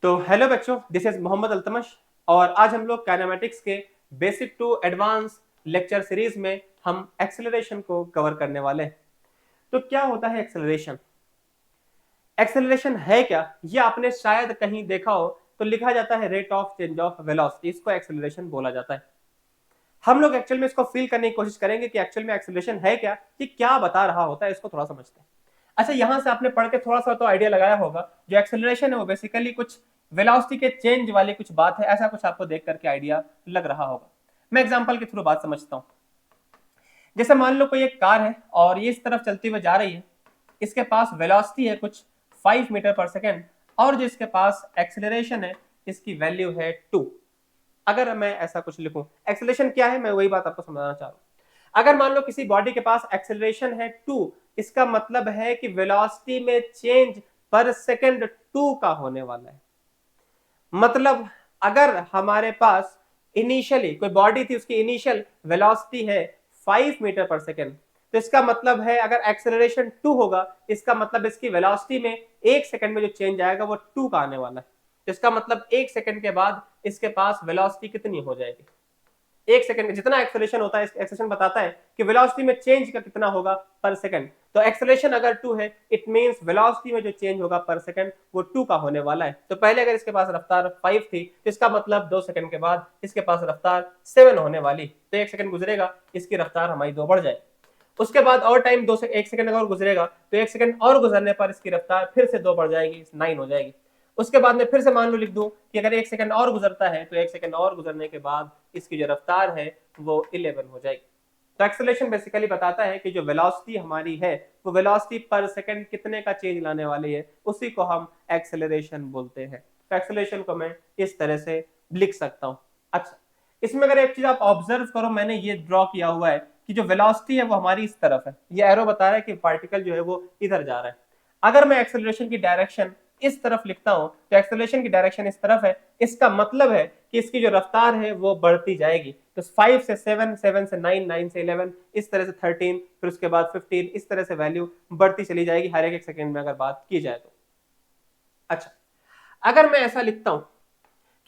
तो हेलो बच्चों, this is Mohammad Altamash और आज हम लोग काइनेमेटिक्स के basic to advance lecture series में हम एक्सेलरेशन को कवर करने वाले हैं। तो क्या होता है एक्सेलरेशन? एक्सेलरेशन है क्या, ये आपने शायद कहीं देखा हो। तो लिखा जाता है rate of change of velocity, इसको एक्सेलरेशन बोला जाता है। हम लोग एक्चुअल में इसको फील करने की कोशिश करेंगे कि एक्चुअल में एक्सेलरेशन है क्या, कि क्या बता रहा होता है, इसको थोड़ा समझते हैं। अच्छा, यहां से आपने पढ़ के थोड़ा सा तो आइडिया लगाया होगा, जो एक्सेलरेशन है वो बेसिकली कुछ वेलोसिटी के चेंज वाली कुछ बात है, ऐसा कुछ आपको देख करके आइडिया लग रहा होगा। मैं एग्जांपल के थ्रू बात समझता हूं। जैसे मान लो कोई एक कार है और ये इस तरफ चलती हुई जा रही है। इसके पास वेलोसिटी है कुछ 5 मीटर पर सेकेंड और जो इसके पास एक्सेलरेशन है इसकी वैल्यू है 2। अगर मैं ऐसा कुछ लिखूं, एक्सेलरेशन क्या है मैं वही बात आपको समझाना चाह रहा हूं। अगर मान लो किसी बॉडी के पास एक्सेलरेशन है 2, इसका मतलब है कि वेलोसिटी में चेंज पर सेकंड 2 का होने वाला है। मतलब अगर हमारे पास इनिशियली कोई बॉडी थी, उसकी इनिशियल वेलोसिटी है 5 मीटर पर सेकेंड, तो इसका मतलब है अगर एक्सेलरेशन 2 होगा, इसका मतलब इसकी वेलोसिटी में 1 सेकंड में जो चेंज आएगा वो 2 का आने वाला है। तो इसका मतलब 1 सेकंड के बाद इसके पास वेलोसिटी कितनी हो जाएगी? 1 सेकंड में जितना एक्सेलरेशन होता है, एक्सेलरेशन बताता है कि वेलोसिटी में चेंज का कितना होगा पर सेकंड। तो एक्सेलरेशन अगर 2 है, इट मींस वेलोसिटी में जो चेंज होगा पर सेकंड वो 2 का होने वाला है। तो पहले अगर इसके पास रफ्तार 5 थी, तो इसका मतलब 2 सेकंड के बाद इसके पास रफ्तार 7 होने वाली। तो 1 सेकंड गुजरेगा, इसकी रफ्तार हमारी 2 बढ़ जाए। उसके बाद और टाइम 1 सेकंड और गुजरेगा, तो 1 सेकंड और गुजरने पर इसकी रफ्तार फिर से 2 बढ़ जाएगी, 9 हो जाएगी। उसके बाद में फिर से मान लो लिख दूं कि अगर 1 सेकंड और गुजरता है, तो 1 सेकंड और गुजरने के बाद इसकी जो रफ्तार है वो 11 हो जाएगी। तो एक्सेलरेशन बेसिकली बताता है कि जो वेलोसिटी हमारी है वो वेलोसिटी पर सेकंड कितने का चेंज लाने वाली है, उसी को हम एक्सेलरेशन बोलते हैं। तो एक्सेलरेशन को मैं इस तरह से लिख सकता हूं। अच्छा, इसमें अगर एक चीज आप ऑब्जर्व करो, मैंने ये ड्रॉ किया हुआ है कि जो वेलोसिटी है वो हमारी इस तरफ है, ये एरो बता रहा है कि पार्टिकल जो है वो इधर जा रहा है। अगर मैं एक्सेलरेशन की डायरेक्शन इस तरफ लिखता हूं, तो एक्सेलरेशन की डायरेक्शन इस तरफ है, इसका मतलब है कि इसकी जो रफ्तार है वो बढ़ती जाएगी। तो 5 से 7, 7 से 9, 9 से 11, इस तरह से 13, फिर उसके बाद 15, इस तरह से वैल्यू बढ़ती चली जाएगी हर एक सेकंड में अगर बात की जाए तो। अच्छा, अगर मैं ऐसा लिखता हूं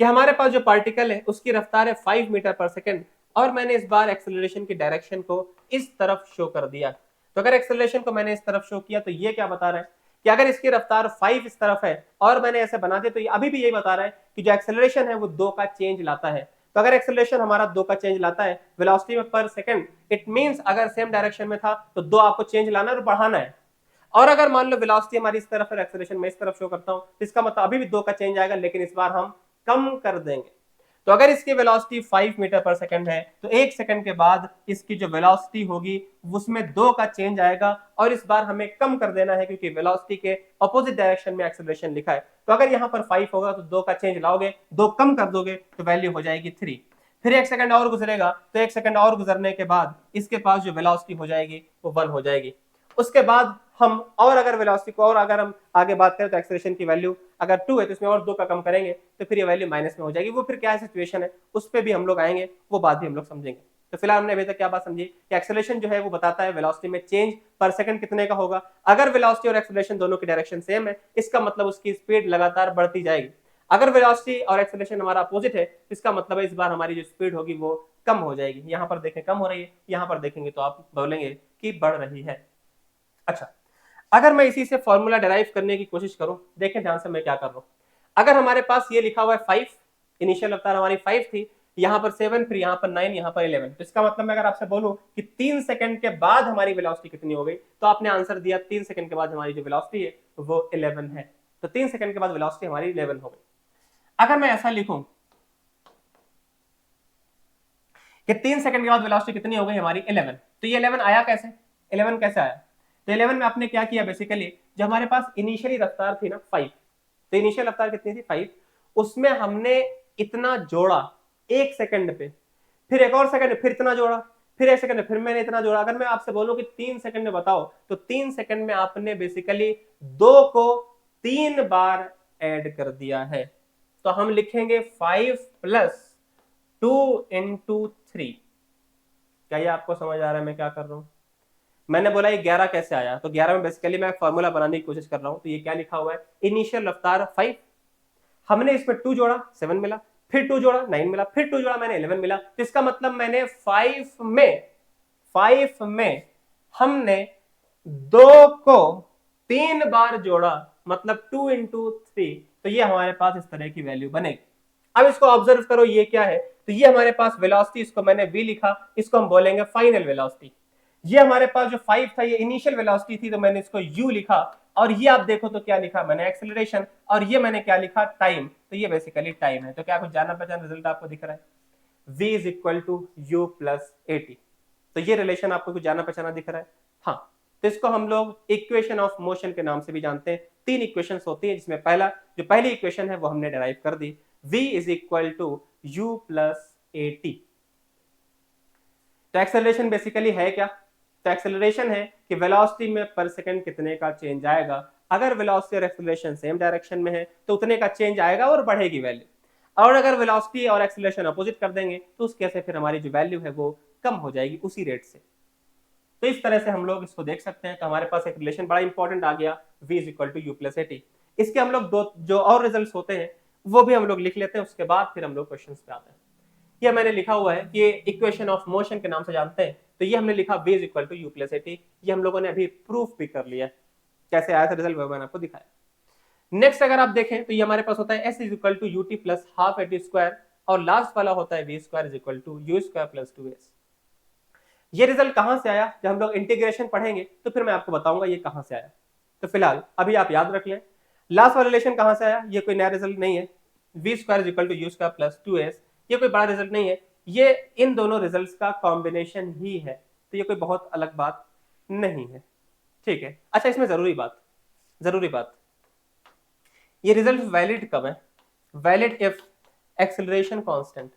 कि हमारे पास जो पार्टिकल है उसकी रफ्तार है 5 मीटर पर सेकेंड और मैंने इस बार एक्सेलरेशन की डायरेक्शन को इस तरफ शो कर दिया। तो अगर एक्सेलरेशन को मैंने इस तरफ शो किया तो ये क्या बता रहा है कि अगर इसकी रफ्तार 5 इस तरफ है और मैंने ऐसे बना दिया, तो ये अभी भी यही बता रहा है कि जो एक्सेलरेशन है वो 2 का चेंज लाता है। तो अगर एक्सेलरेशन हमारा 2 का चेंज लाता है वेलोसिटी में पर सेकंड, इट मींस अगर सेम डायरेक्शन में था तो 2 आपको चेंज लाना और बढ़ाना है। और अगर मान लो वेलोसिटी हमारी इस तरफ है, एक्सेलरेशन मैं इस तरफ शो करता हूं, तो इसका मतलब अभी भी 2 का चेंज आएगा, लेकिन इस बार हम कम कर देंगे। तो अगर इसकी वेलोसिटी 5 मीटर पर सेकंड है, तो 1 सेकंड के बाद इसकी जो वेलोसिटी होगी उसमें 2 का चेंज आएगा और इस बार हमें कम कर देना है, क्योंकि वेलोसिटी के अपोजिट डायरेक्शन में एक्सेलरेशन लिखा है। तो अगर यहाँ पर 5 होगा तो 2 का चेंज लाओगे, 2 कम कर दोगे तो वैल्यू हो जाएगी 3। फिर 1 सेकंड और गुजरेगा, तो 1 सेकंड और गुजरने के बाद इसके पास जो वेलोसिटी हो जाएगी वो 1 हो जाएगी। उसके बाद हम और अगर वेलोसिटी को और अगर हम आगे बात करें तो एक्सेलरेशन की वैल्यू अगर 2 है तो इसमें और 2 का कम करेंगे तो फिर ये वैल्यू माइनस में हो जाएगी। वो फिर क्या सिचुएशन है उस पर भी हम लोग आएंगे, वो बात भी हम लोग समझेंगे। तो फिलहाल हमने अभी तक क्या बात समझी कि एक्सेलरेशन जो है वो बताता है वेलोसिटी में चेंज पर सेकंड कितने का होगा। अगर वेलोसिटी और एक्सेलरेशन दोनों की डायरेक्शन सेम है, इसका मतलब उसकी स्पीड लगातार बढ़ती जाएगी। अगर वेलोसिटी और एक्सेलरेशन हमारा अपोजिट है, इसका मतलब है इस बार हमारी जो स्पीड होगी वो कम हो जाएगी। यहाँ पर देखें कम हो रही है, यहाँ पर देखेंगे तो आप बोलेंगे कि बढ़ रही है। अच्छा, अगर मैं इसी से फॉर्मूला डिराइव करने की कोशिश करूं, देखें ध्यान से मैं क्या कर रहा हूं। अगर हमारे पास ये लिखा हुआ है 5, इनिशियल रफ्तार हमारी 5 थी, यहाँ पर 7, फिर यहाँ पर 9, यहाँ पर 11, तो इसका मतलब मैं अगर आपसे बोलूं कि 3 सेकंड के बाद हमारी वेलोसिटी कितनी हो गई, तो आपने आंसर दिया 3 सेकंड के बाद हमारी जो वेलोसिटी है वो 11 है। तो 3 सेकंड के बाद वेलोसिटी हमारी 11 हो गई। अगर मैं ऐसा लिखूं कि 3 सेकंड के बाद वेलोसिटी कितनी हो गई हमारी 11, तो ये 11 आया कैसे? 11 कैसे आया? तो 11 में आपने क्या किया, बेसिकली जो हमारे पास इनिशियली रफ्तार थी ना 5, तो इनिशियल रफ्तार कितनी थी 5, उसमें हमने इतना जोड़ा 1 सेकंड पे, फिर एक और सेकंड फिर इतना जोड़ा, फिर 1 सेकंड फिर मैंने इतना जोड़ा। अगर मैं आपसे बोलूं कि 3 सेकंड में बताओ, तो 3 सेकंड में आपने बेसिकली 2 को 3 बार ऐड कर दिया है। तो हम लिखेंगे 5 प्लस 2 इंटू 3। क्या ये आपको समझ आ रहा है मैं क्या कर रहा हूं? मैंने बोला ये 11 कैसे आया, तो 11 में बेसिकली मैं फॉर्मूला बनाने की कोशिश कर रहा हूं। तो ये क्या लिखा हुआ है, इनिशियल रफ्तार 5, हमने इसमें 2 जोड़ा 7 मिला, फिर 2 जोड़ा 9 मिला, फिर 2 जोड़ा मैंने 11 मिला। तो इसका मतलब मैंने 5 में हमने 2 को 3 बार जोड़ा, मतलब 2 इंटू 3, तो ये हमारे पास इस तरह की वैल्यू बनेगी। अब इसको ऑब्जर्व करो, ये क्या है, तो ये हमारे पास वेलोसिटी, इसको मैंने v लिखा, इसको हम बोलेंगे फाइनल वेलोसिटी। ये हमारे पास जो 5 था ये इनिशियल वेलोसिटी थी, तो मैंने इसको u लिखा। और ये आप देखो तो क्या लिखा मैंने, एक्सेलरेशन। और ये मैंने क्या लिखा, टाइम। तो ये बेसिकली टाइम है। तो क्या कुछ जाना पहचान रिजल्ट आपको दिख रहा है, v is equal to u plus at। तो ये रिलेशन आपको कुछ जाना पहचाना दिख रहा है। हाँ, तो इसको हम लोग इक्वेशन ऑफ मोशन के नाम से भी जानते हैं। 3 इक्वेशंस होती हैं, जिसमें पहली इक्वेशन है वो हमने डेराइव कर दी, v is equal to u plus at। तो एक्सेलरेशन बेसिकली है क्या, तो एक्सेलरेशन है कि वेलोसिटी में पर सेकंड कितने का चेंज आएगा। अगर वेलोसिटी और एक्सेलरेशन सेम डायरेक्शन में है तो उतने का चेंज आएगा और बढ़ेगी वैल्यू। और अगर वेलोसिटी और एक्सेलरेशन अपोजिट कर देंगे तो उस केस में फिर हमारी जो वैल्यू है वो कम हो जाएगी उसी रेट से। तो इस तरह से हम लोग इसको देख सकते हैं। तो हमारे पास एक रिलेशन बड़ा इंपॉर्टेंट आ गया, v is equal to u plus at। इसके हम लोग दो जो और रिजल्ट्स होते हैं वो भी हम लोग लिख लेते हैं, उसके बाद फिर हम लोग क्वेश्चन पे आते हैं। ये मैंने लिखा हुआ है कि इक्वेशन ऑफ मोशन के नाम से जानते हैं। तो ये हमने लिखा v is equal to u plus at। ये हम लोगों ने अभी प्रूफ भी कर लिया, कैसे आया था रिजल्ट वो मैंने आपको दिखाया। नेक्स्ट अगर आप देखें तो ये हमारे पास होता है s is equal to u t plus half at square, और लास्ट वाला होता है v square is equal to u square plus 2s। ये रिजल्ट कहां से आया, जब हम लोग इंटीग्रेशन पढ़ेंगे तो फिर मैं आपको बताऊंगा ये कहां से आया। तो फिलहाल अभी आप याद रख लें, लास्ट वाला रिलेशन कहां से आया, ये कोई नया रिजल्ट नहीं है। v square is equal to u square plus 2s, ये कोई बड़ा रिजल्ट नहीं है, ये इन दोनों रिजल्ट्स का कॉम्बिनेशन ही है। तो ये कोई बहुत अलग बात नहीं है, ठीक है। अच्छा, इसमें जरूरी बात, ये रिजल्ट वैलिड कब है, वैलिड इफ एक्सेलरेशन कांस्टेंट।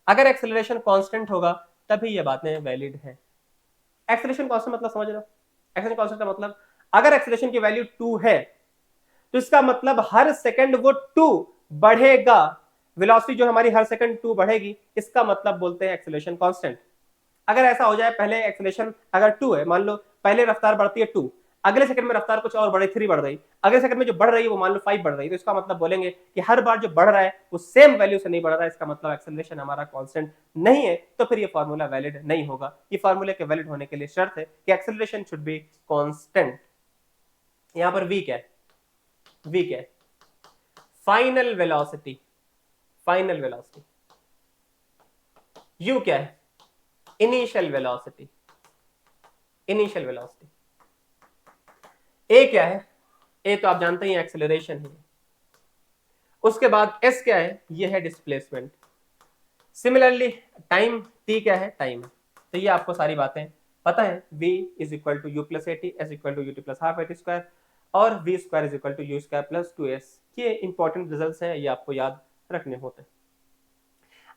अगर एक्सेलरेशन कांस्टेंट होगा तभी ये बातें वैलिड हैं। एक्सेलरेशन कांस्टेंट मतलब समझ रहे हो, एक्सेलरेशन कांस्टेंट का मतलब अगर एक्सेलरेशन की वैल्यू 2 है तो इसका मतलब हर सेकंड वो 2 बढ़ेगा। वेलोसिटी जो हमारी हर सेकंड 2 बढ़ेगी, इसका मतलब बोलते हैं एक्सेलरेशन कांस्टेंट। अगर ऐसा हो जाए, पहले एक्सेलरेशन अगर 2 है, मान लो पहले रफ्तार बढ़ती है 2, अगले सेकंड में रफ्तार कुछ और बढ़ी 3 बढ़ रही, अगले सेकंड में जो बढ़ रही है वो मान लो 5 बढ़ रही, तो इसका मतलब बोलेंगे कि हर बार जो बढ़ रहा है वो सेम वैल्यू से नहीं बढ़ रहा है, इसका मतलब एक्सेलरेशन हमारा कांस्टेंट नहीं है। तो फिर ये फार्मूला वैलिड नहीं होगा। ये फार्मूले के वैलिड होने के लिए शर्त है कि एक्सेलरेशन शुड बी कांस्टेंट। यहां पर v क्या है, v क्या है, final velocity, final velocity. u क्या है, initial velocity, initial velocity. a क्या है, a तो आप जानते हैं एक्सेलरेशन है। उसके बाद s क्या है, ये है डिस्प्लेसमेंट। सिमिलरली टाइम t क्या है, टाइम है। तो ये आपको सारी बातें पता है, v is equal to u plus at, s equal to u t plus half at square, और v square is equal to u square plus 2s। ये इंपॉर्टेंट रिजल्ट्स हैं, ये आपको याद रखने होते हैं।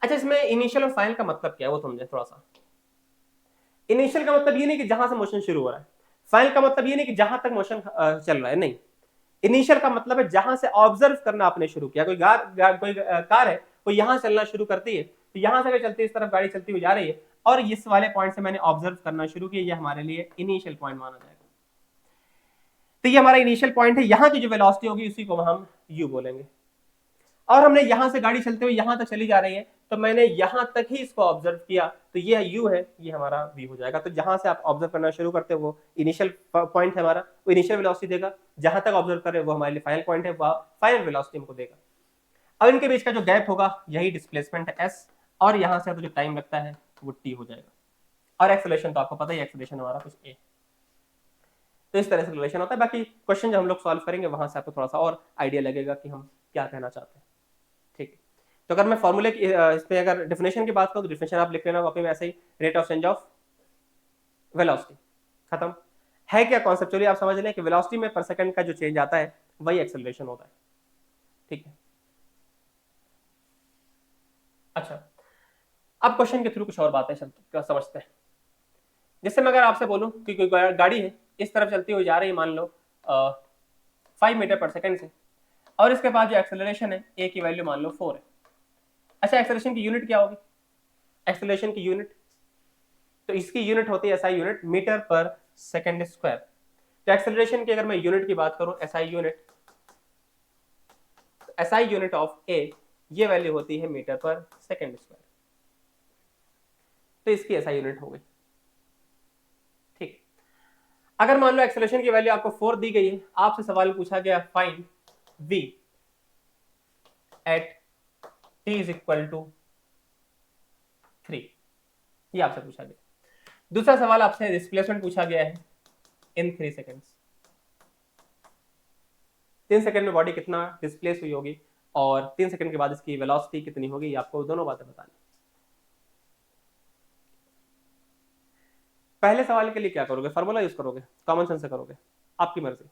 अच्छा, इसमें इनिशियल और फाइनल का मतलब क्या है वो समझे थोड़ा सा। इनिशियल का मतलब ये नहीं कि जहां से मोशन शुरू हो रहा है, फाइनल का मतलब ये नहीं कि जहां तक मोशन चल रहा है, नहीं। इनिशियल का मतलब है जहां से ऑब्जर्व करना आपने शुरू किया। कोई कार है, वो यहां चलना शुरू करती है, तो यहां से अगर चलती है, इस तरफ गाड़ी चलती हुई जा रही है, और इस वाले पॉइंट से मैंने ऑब्जर्व करना शुरू किया, ये हमारे लिए इनिशियल पॉइंट माना जाएगा। तो ये हमारा इनिशियल पॉइंट है, यहां की जो वेलोसिटी होगी उसी को हम u बोलेंगे। और हमने यहां से गाड़ी चलते हुए यहां तक चली जा रही है, तो मैंने यहां तक ही इसको ऑब्जर्व किया, तो ये u है, ये हमारा v हो जाएगा। तो जहां से आप ऑब्जर्व करना शुरू करते हो वो इनिशियल पॉइंट है हमारा, वो इनिशियल वेलोसिटी देगा। जहां तक ऑब्जर्व कर रहे हो वो हमारे लिए फाइनल पॉइंट है, वो फाइनल वेलोसिटी हमको देगा। अब इनके बीच का जो गैप होगा यही डिस्प्लेसमेंट है s, और यहां से तो जो टाइम लगता है वो t हो जाएगा। और एक्सेलरेशन तो आपको पता ही, एक्सेलरेशन हमारा कुछ a। तो इस तरह से रिलेशन होता है। बाकी क्वेश्चन जो हम लोग सॉल्व करेंगे वहां से आपको थोड़ा सा और आइडिया लगेगा कि हम क्या कहना चाहते हैं, ठीक है। तो अगर मैं फॉर्मूले की इस पे अगर डेफिनेशन की बात करूं तो डेफिनेशन आप लिख लेना कॉपी में ऐसे ही, rate of change of velocity, खत्म। है क्या कॉन्सेप्चुअली आप समझ लें कि वेलोसिटी में पर सेकंड का जो चेंज आता है वही एक्सेलरेशन होता है, ठीक है। अच्छा, अब क्वेश्चन के थ्रू कुछ और बातें समझते हैं। जैसे मैं अगर आपसे बोलूं कि कोई गाड़ी है, इस तरफ चलती हुई जा रही है, मान लो 5 मीटर पर सेकंड से, और इसके बाद जो एक्सेलरेशन है a की वैल्यू मान लो 4 है। अच्छा, एक्सेलरेशन की यूनिट क्या होगी, एक्सेलरेशन की यूनिट, तो इसकी यूनिट होती है SI unit, metre per second square. तो एक्सेलरेशन की अगर मैं यूनिट की बात करूं SI unit, SI unit of A, ये वैल्यू होती है मीटर पर सेकेंड स्क्वायर। तो इसकी SI यूनिट हो गई। ठीक, अगर मान लो एक्सेलरेशन की वैल्यू आपको 4 दी गई है, आपसे सवाल पूछा गया फाइंड v एट t इज इक्वल टू 3, ये आपसे पूछा गया। दूसरा सवाल आपसे डिस्प्लेसमेंट पूछा गया है इन 3 सेकेंड्स। 3 सेकंड में बॉडी कितना डिस्प्लेस हुई होगी और 3 सेकंड के बाद इसकी वेलोसिटी कितनी होगी, आपको दोनों बातें बतानी। पहले सवाल के लिए क्या करोगे, फार्मूला यूज करोगे, कॉमन सेंस से करोगे, आपकी मर्जी।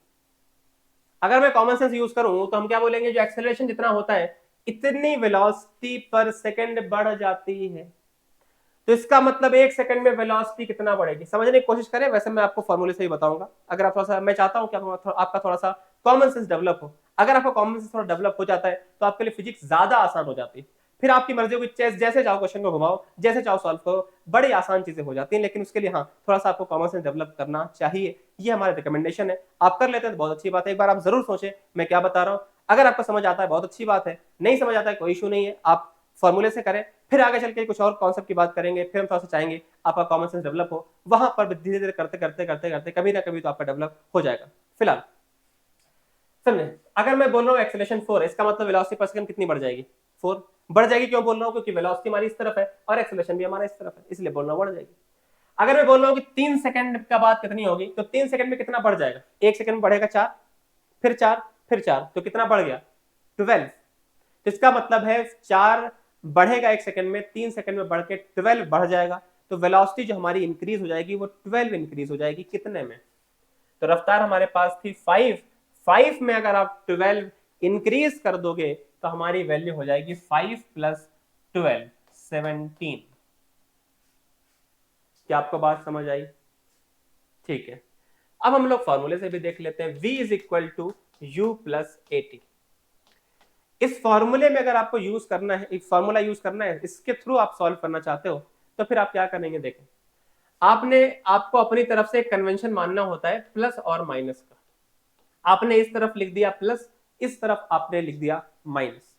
अगर मैं कॉमन सेंस यूज करूं तो हम क्या बोलेंगे, जो एक्सेलरेशन जितना होता है इतनी वेलोसिटी पर सेकंड बढ़ जाती है, तो इसका मतलब 1 सेकंड में वेलोसिटी कितना बढ़ेगी, समझने की कोशिश करें। वैसे मैं आपको फॉर्मूले से ही बताऊंगा। अगर आप थोड़ा सा, मैं चाहता हूं कि आपका थोड़ा सा कॉमन सेंस डेवलप हो। अगर आपका कॉमन सेंस थोड़ा डेवलप हो जाता है तो आपके लिए फिजिक्स ज्यादा आसान हो जाती है। फिर आपकी मर्जी होगी, जैसे चाहो क्वेश्चन को घुमाओ, जैसे चाहो सॉल्व करो, बड़ी आसान चीजें हो जाती हैं। लेकिन उसके लिए हाँ, थोड़ा सा आपको कॉमन सेंस डेवलप करना चाहिए, ये हमारा रिकमेंडेशन है। आप कर लेते हैं तो बहुत अच्छी बात है। एक बार आप जरूर सोचें मैं क्या बता रहा हूँ। अगर आपको समझ आता है बहुत अच्छी बात है, नहीं समझ आता है कोई इशू नहीं है, आप फॉर्मूले से करें। फिर आगे चल के कुछ और कॉन्सेप्ट की बात करेंगे, फिर हम थोड़ा सा चाहेंगे आपका कॉमन सेंस डेवलप हो। वहां पर धीरे धीरे करते करते करते करते कभी ना कभी तो आपका डेवलप हो जाएगा। फिलहाल समझे, अगर मैं बोल रहा हूँ एक्सेलरेशन 4 है, इसका मतलब वेलोसिटी पर सेकंड कितनी बढ़ जाएगी, 4 बढ़ जाएगी। क्यों बोल रहा हूँ, क्योंकि वेलोसिटी हमारी इस तरफ है और एक्सेलरेशन भी हमारा इस तरफ है, इसलिए बोल रहा हूँ बढ़ जाएगी। अगर मैं बोल रहा हूँ कि 3 सेकंड का बाद कितनी होगी, तो 3 सेकंड में कितना बढ़ जाएगा, 1 सेकंड में बढ़ेगा 4, फिर 4, फिर 4, तो कितना बढ़ गया 12। तो इसका मतलब है 4 बढ़ेगा 1 सेकंड में, 3 सेकंड में बढ़ के 12 बढ़ जाएगा। तो वेलोसिटी जो हमारी इंक्रीज हो जाएगी वो 12 इंक्रीज हो जाएगी। कितने में, तो रफ्तार हमारे पास थी 5 में अगर आप 12 इंक्रीज कर दोगे तो हमारी वैल्यू हो जाएगी 5 + 12 17। क्या आपको बात समझ आई? ठीक है, अब हम लोग फॉर्मूले से भी देख लेते हैं। v is equal to u plus a t. इस फॉर्मूले में अगर आपको यूज करना है, एक फॉर्मूला यूज करना है, इसके थ्रू आप सॉल्व करना चाहते हो, तो फिर आप क्या करेंगे, देखें आपको अपनी तरफ से एक कन्वेंशन मानना होता है प्लस और माइनस का। आपने इस तरफ लिख दिया प्लस, इस तरफ आपने लिख दिया माइनस।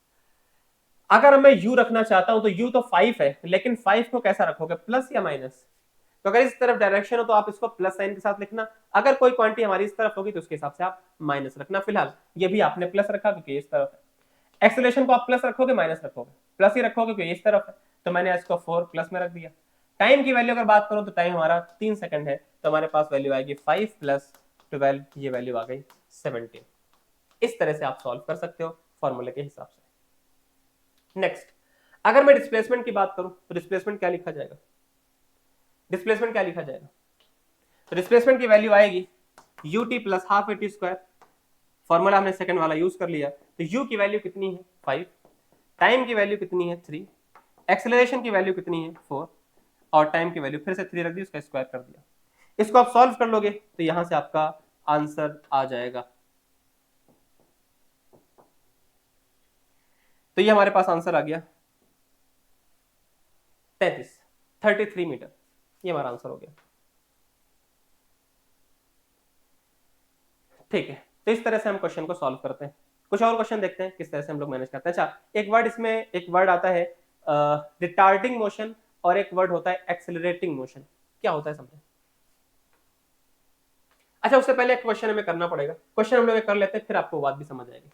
अगर मैं u रखना चाहता हूं तो u तो 5 है, लेकिन 5 को कैसा रखोगे, प्लस या माइनस? तो अगर इस तरफ डायरेक्शन हो तो आप इसको प्लस साइन के साथ लिखना, अगर कोई क्वांटिटी हमारी इस तरफ होगी तो उसके हिसाब से आप माइनस रखना। फिलहाल ये भी आपने प्लस रखा क्योंकि इस तरफ है। एक्सेलरेशन को आप प्लस रखोगे माइनस रखोगे, प्लस ही रखोगे क्योंकि इस तरफ है, तो मैंने इसको 4 प्लस में रख दिया। टाइम की वैल्यू अगर बात करूं तो टाइम हमारा 3 सेकंड है, तो हमारे पास वैल्यू आएगी 5 + 12, ये वैल्यू आ गई 17। इस तरह से आप सॉल्व कर सकते हो फॉर्मूले के हिसाब से। नेक्स्ट, अगर मैं डिस्प्लेसमेंट की बात करूं तो डिस्प्लेसमेंट क्या लिखा जाएगा, डिस्प्लेसमेंट क्या लिखा जाएगा? तो डिस्प्लेसमेंट की वैल्यू आएगी ut + half at square. Formula हमने सेकंड वाला यूज कर लिया, तो u की वैल्यू कितनी है 5, टाइम की वैल्यू कितनी है 3, एक्सेलरेशन की वैल्यू कितनी है 4, और टाइम की वैल्यू फिर से 3 रख दी, उसका स्क्वायर कर दिया। इसको आप सॉल्व कर लोगे तो यहां से आपका आंसर आ जाएगा। तो ये हमारे पास आंसर आ गया 33 मीटर, ये हमारा आंसर हो गया। ठीक है, तो इस तरह से हम क्वेश्चन को सॉल्व करते हैं। कुछ और क्वेश्चन देखते हैं किस तरह से हम लोग मैनेज करते हैं। अच्छा, एक वर्ड आता है रिटार्डिंग मोशन और एक वर्ड होता है एक्सेलरेटिंग मोशन। क्या होता है समझे? अच्छा, उससे पहले एक क्वेश्चन हमें करना पड़ेगा। क्वेश्चन हम लोग कर लेते हैं, फिर आपको बात भी समझ आएगी।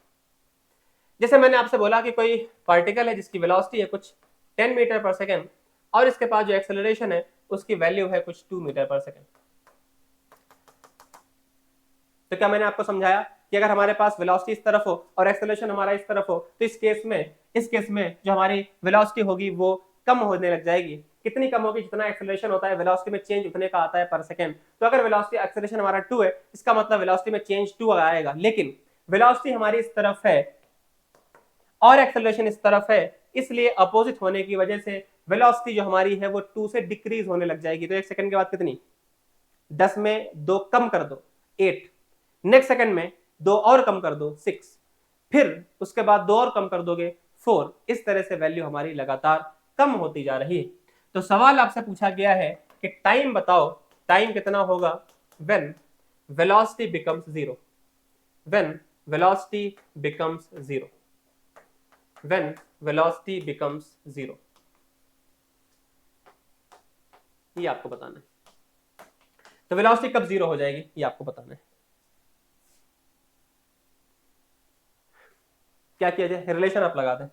जैसे मैंने आपसे बोला कि कोई पार्टिकल है जिसकी वेलोसिटी है कुछ 10 मीटर पर सेकेंड और इसके पास जो एक्सेलरेशन है उसकी वैल्यू है कुछ 2 मीटर पर सेकेंड। तो क्या मैंने आपको समझाया कि अगर हमारे पास वेलोसिटी इस तरफ हो और एक्सेलरेशन हमारा इस तरफ हो तो इस केस में जो हमारी वेलोसिटी होगी वो कम होने लग जाएगी। कितनी कम होगी? जितना एक्सेलरेशन होता है वेलोसिटी में चेंज उतने का आता है पर सेकंड। तो अगर वेलोसिटी एक्सेलरेशन हमारा 2 है, इसका मतलब वेलोसिटी में चेंज 2 आएगा, लेकिन वेलोसिटी हमारी इस तरफ है और एक्सेलरेशन इस तरफ है, इसलिए अपोजिट होने की वजह से वेलोसिटी जो हमारी है वो 2 से डिक्रीज होने लग जाएगी। तो 1 सेकंड के बाद कितनी, 10 में 2 कम कर दो 8, नेक्स्ट सेकंड में 2 और कम कर दो 6, फिर उसके बाद 2 और कम कर दोगे 4। इस तरह से वैल्यू हमारी लगातार कम होती जा रही है। तो सवाल आपसे पूछा गया है कि टाइम बताओ, टाइम कितना होगा when velocity becomes zero, when velocity becomes zero. When velocity becomes 0, ये आपको बताना है। तो वेलोसिटी कब 0 हो जाएगी ये आपको बताना है। क्या किया जाए, रिलेशन आप लगा दें,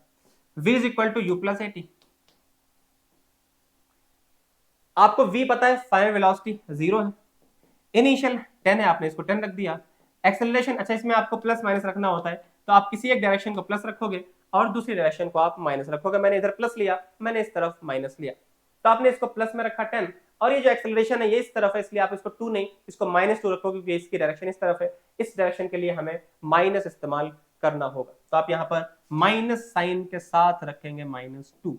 v is equal to u plus a t. आपको v पता है, फाइनल वेलोसिटी 0 है, इनिशियल 10 है, आपने इसको 10 रख दिया। एक्सेलरेशन, अच्छा इसमें आपको प्लस माइनस रखना होता है, तो आप किसी एक डायरेक्शन को प्लस रखोगे और दूसरी डायरेक्शन को आप माइनस रखोगे। मैंने इधर प्लस लिया, मैंने इस तरफ माइनस लिया, तो आपने इसको प्लस में रखा 10, और ये जो एक्सेलरेशन है ये इस तरफ है, इसलिए आप इसको 2 नहीं, इसको -2 रखोगे क्योंकि इसकी डायरेक्शन इस तरफ है। इस डायरेक्शन के लिए हमें माइनस इस्तेमाल करना होगा, तो आप यहाँ पर माइनस साइन के साथ रखेंगे -2।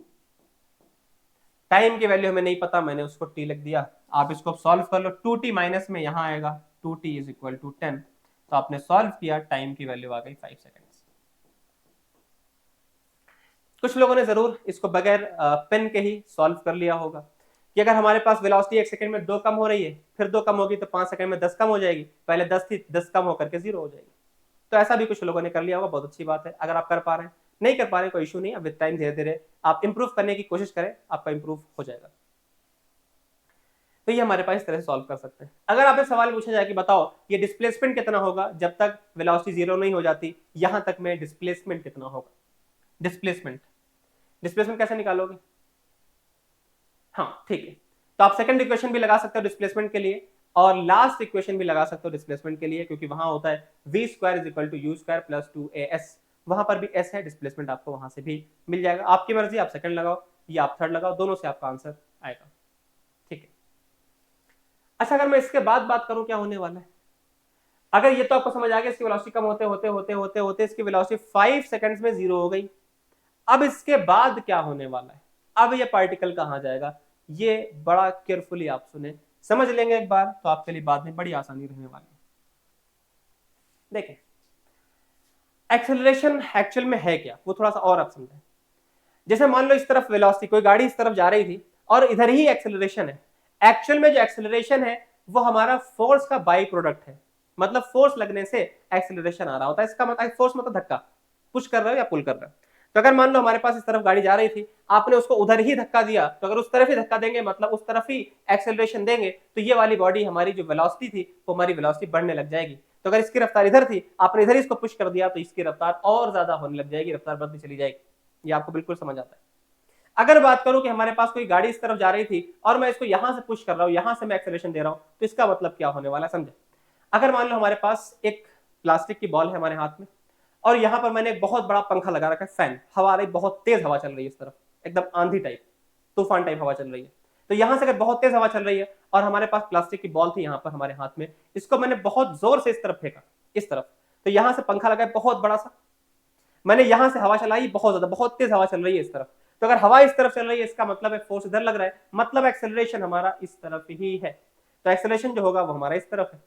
टाइम की वैल्यू हमें नहीं पता, मैंने उसको t लिख दिया। आप इसको सॉल्व कर लो, 2t माइनस में यहाँ आएगा 2t इज इक्वल टू 10, तो आपने सॉल्व किया, टाइम की वैल्यू आ गई 5 सेकेंड्स। कुछ लोगों ने जरूर इसको बगैर पेन के ही सॉल्व कर लिया होगा कि अगर हमारे पास वेलोसिटी 1 सेकंड में 2 कम हो रही है, फिर 2 कम होगी तो 5 सेकंड में 10 कम हो जाएगी, पहले 10 थी, 10 कम होकर के 0 हो जाएगी। तो ऐसा भी कुछ लोगों ने कर लिया होगा, बहुत अच्छी बात है। अगर आप कर पा रहे हैं, नहीं कर पा रहे कोई इशू नहीं, अब विद टाइम धीरे धीरे आप इंप्रूव करने की कोशिश करें, आपका इंप्रूव हो जाएगा। तो ये हमारे पास इस तरह से सॉल्व कर सकते हैं। अगर आपसे सवाल पूछा जाए कि बताओ ये डिस्प्लेसमेंट कितना होगा जब तक वेलोसिटी 0 नहीं हो जाती, यहां तक में डिस्प्लेसमेंट कितना होगा। डिस्प्लेसमेंट डिस्प्लेसमेंट कैसे निकालोगे? हाँ ठीक है, तो आप सेकंड इक्वेशन भी लगा सकते हो डिस्प्लेसमेंट के लिए, और लास्ट इक्वेशन भी लगा सकते हो डिस्प्लेसमेंट के लिए, क्योंकि वहां होता है v square is equal to u square plus 2as, वहां पर भी s है, डिस्प्लेसमेंट आपको वहां से भी मिल जाएगा। आपकी मर्जी, आप सेकंड लगाओ या आप थर्ड लगाओ, दोनों से आपका आंसर आएगा। ठीक है, अच्छा अगर मैं इसके बाद बात करूं क्या होने वाला है, अगर ये तो आपको समझ आ गया, इसकी वेलोसिटी कम होते होते होते होते होते इसकी वेलोसिटी 5 सेकंड्स में 0 हो गई। अब इसके बाद क्या होने वाला है, अब ये पार्टिकल कहां जाएगा, ये बड़ा केयरफुली आप सुने, समझ लेंगे एक बार तो आपके लिए बाद में बड़ी आसानी रहने वाली है। देखें, एक्सेलरेशन एक्चुअल में है क्या, वो थोड़ा सा और आप समझें। जैसे मान लो इस तरफ वेलोसिटी, कोई गाड़ी इस तरफ जा रही थी और इधर ही एक्सेलरेशन है। एक्चुअल में जो एक्सेलरेशन है वो हमारा फोर्स का बाई प्रोडक्ट है, मतलब फोर्स लगने से एक्सेलरेशन आ रहा होता है। इसका मतलब फोर्स मतलब धक्का, पुश कर रहे हो या पुल कर रहे हो। तो अगर मान लो हमारे पास इस तरफ गाड़ी जा रही थी, आपने उसको उधर ही धक्का दिया, तो अगर उस तरफ ही धक्का देंगे मतलब उस तरफ ही एक्सेलरेशन देंगे, तो ये वाली बॉडी हमारी जो वेलोसिटी थी वो हमारी वेलोसिटी बढ़ने लग जाएगी। तो अगर इसकी रफ्तार इधर थी, आपने इधर ही इसको पुश कर दिया, तो इसकी रफ्तार और ज्यादा होने लग जाएगी, रफ्तार बढ़ती चली जाएगी। ये आपको बिल्कुल समझ आता है। अगर बात करूं कि हमारे पास कोई गाड़ी इस तरफ जा रही थी और मैं इसको यहां से पुश कर रहा हूं, यहां से मैं एक्सेलरेशन दे रहा हूं, तो इसका मतलब क्या होने वाला है समझे। अगर मान लो हमारे पास एक प्लास्टिक की बॉल है हमारे हाथ में, और यहां पर मैंने एक बहुत बड़ा पंखा लगा रखा है, फैन, हवा आ रही, बहुत तेज हवा चल रही है इस तरफ, एकदम आंधी टाइप, तूफान टाइप हवा चल रही है। तो यहां से अगर बहुत तेज हवा चल रही है और हमारे पास प्लास्टिक की बॉल थी यहां पर हमारे हाथ में, इसको मैंने बहुत जोर से इस तरफ फेंका, इस तरफ, तो यहां से पंखा लगा है बहुत बड़ा सा, मैंने यहां से हवा चलाई बहुत ज्यादा, बहुत तेज हवा चल रही है इस तरफ। तो अगर हवा इस तरफ चल रही है, इसका मतलब है फोर्स इधर लग रहा है, मतलब एक्सेलरेशन हमारा इस तरफ ही है। तो एक्सेलरेशन जो होगा वो हमारा इस तरफ है।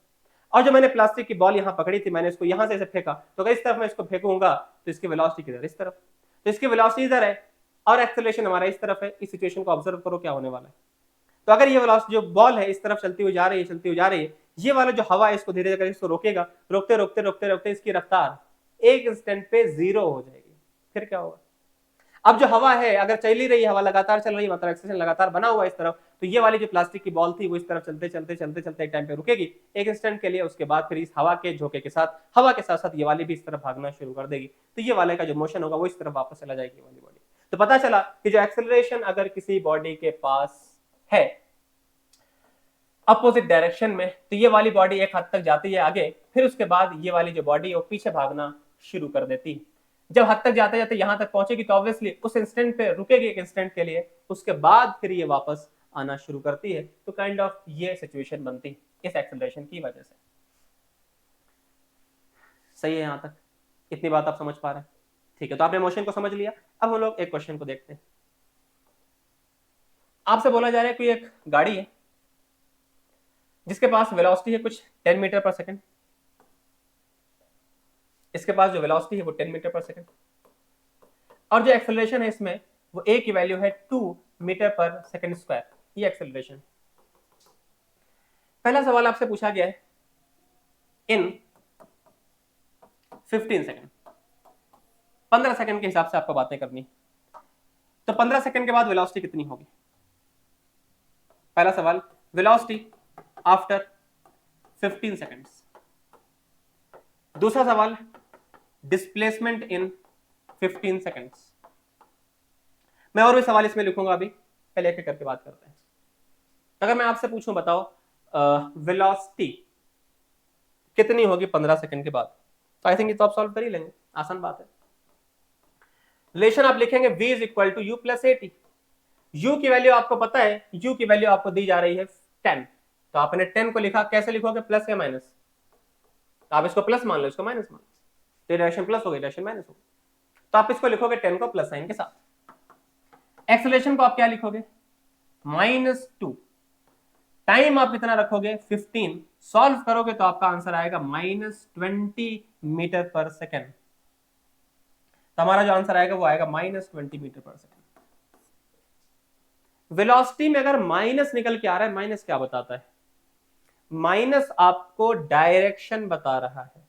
और जो मैंने प्लास्टिक की बॉल यहां पकड़ी थी, मैंने इसको यहां से ऐसे फेंका, तो अगर इस तरफ मैं इसको फेंकूंगा तो इसकी वेलोसिटी किधर, इस तरफ, तो इसकी वेलोसिटी इधर है और एक्सेलरेशन हमारा इस तरफ है। इस सिचुएशन को ऑब्जर्व करो क्या होने वाला है। तो अगर ये वेलोसिटी जो बॉल है इस तरफ चलती हुई जा रही है, चलती हुई जा रही है, ये वाला जो हवा है इसको धीरे धीरे इसको रोकेगा, रोकते रोकते रोकते रोकते इसकी रफ्तार एक इंस्टेंट पे 0 हो जाएगी। फिर क्या होगा, अब जो हवा है अगर चल ही रही है, हवा लगातार चल रही है, मतलब एक्सेलरेशन लगातार बना हुआ है इस तरफ, तो ये वाली जो प्लास्टिक की बॉल थी वो इस तरफ चलते चलते चलते चलते एक टाइम पे रुकेगी, एक इंस्टेंट के लिए। उसके बाद फिर इस हवा के झोंके के साथ, हवा के साथ साथ ये वाली भी इस तरफ भागना शुरू कर देगी, तो ये वाले का जो मोशन होगा वो इस तरफ वापस चला जाएगी वाली बॉडी। तो पता चला कि जो एक्सेलरेशन अगर किसी बॉडी के पास है अपोजिट डायरेक्शन में, तो ये वाली बॉडी एक हद तक जाती है आगे, फिर उसके बाद ये वाली जो बॉडी है वो पीछे भागना शुरू कर देती है। जब हद तक जाते जाते यहां तक पहुंचेगी तो ऑब्वियसली उस इंस्टेंट पे रुकेगी एक इंस्टेंट के लिए, उसके बाद फिर ये वापस आना शुरू करती है। तो काइंड ऑफ ये सिचुएशन बनती है इस एक्सेलरेशन की वजह से। सही है, यहां तक इतनी बात आप समझ पा रहे हैं? ठीक है, तो आपने मोशन को समझ लिया। अब हम लोग एक क्वेश्चन को देखते हैं। आपसे बोला जा रहा है कोई एक गाड़ी है जिसके पास वेलोसिटी है कुछ 10 मीटर पर सेकंड, इसके पास जो वेलोसिटी है वो 10 मीटर पर सेकंड, और जो एक्सेलरेशन है इसमें वो ए की वैल्यू है 2 मीटर पर सेकंड स्क्वायर, ये एक्सेलरेशन। पहला सवाल आपसे पूछा गया है इन 15 सेकंड, 15 सेकंड के हिसाब से आपको बातें करनी। तो 15 सेकंड के बाद वेलोसिटी कितनी होगी? पहला सवाल, वेलोसिटी आफ्टर 15 सेकंड्स। दूसरा सवाल, डिस्प्लेसमेंट इन 15 सेकंड्स। मैं और भी सवाल इसमें लिखूंगा, अभी पहले एक करके बात करते हैं। अगर मैं आपसे पूछूं, बताओ वेलोसिटी कितनी होगी 15 सेकंड के बाद, तो आई थिंक ये तो आप सॉल्व कर ही लेंगे, आसान बात है। रिलेशन आप लिखेंगे v is equal to u plus a t. U की वैल्यू आपको पता है, यू की वैल्यू आपको दी जा रही है 10, तो आपने 10 को लिखा, कैसे लिखोगे, प्लस या माइनस? तो आप इसको प्लस मान लो, इसको माइनस मान लो, तो डायरेक्शन प्लस हो गई, डायरेक्शन माइनस हो गई, तो आप इसको लिखोगे 10 को प्लस साइन के साथ। एक्सेलरेशन को आप क्या लिखोगे, -2। टाइम आप कितना रखोगे, 15। सॉल्व करोगे तो आपका आंसर आएगा -20 मीटर पर सेकेंड। तो हमारा जो आंसर आएगा वो आएगा -20 मीटर पर सेकेंड। वेलोसिटी में अगर माइनस निकल के आ रहा है, माइनस क्या बताता है? माइनस आपको डायरेक्शन बता रहा है,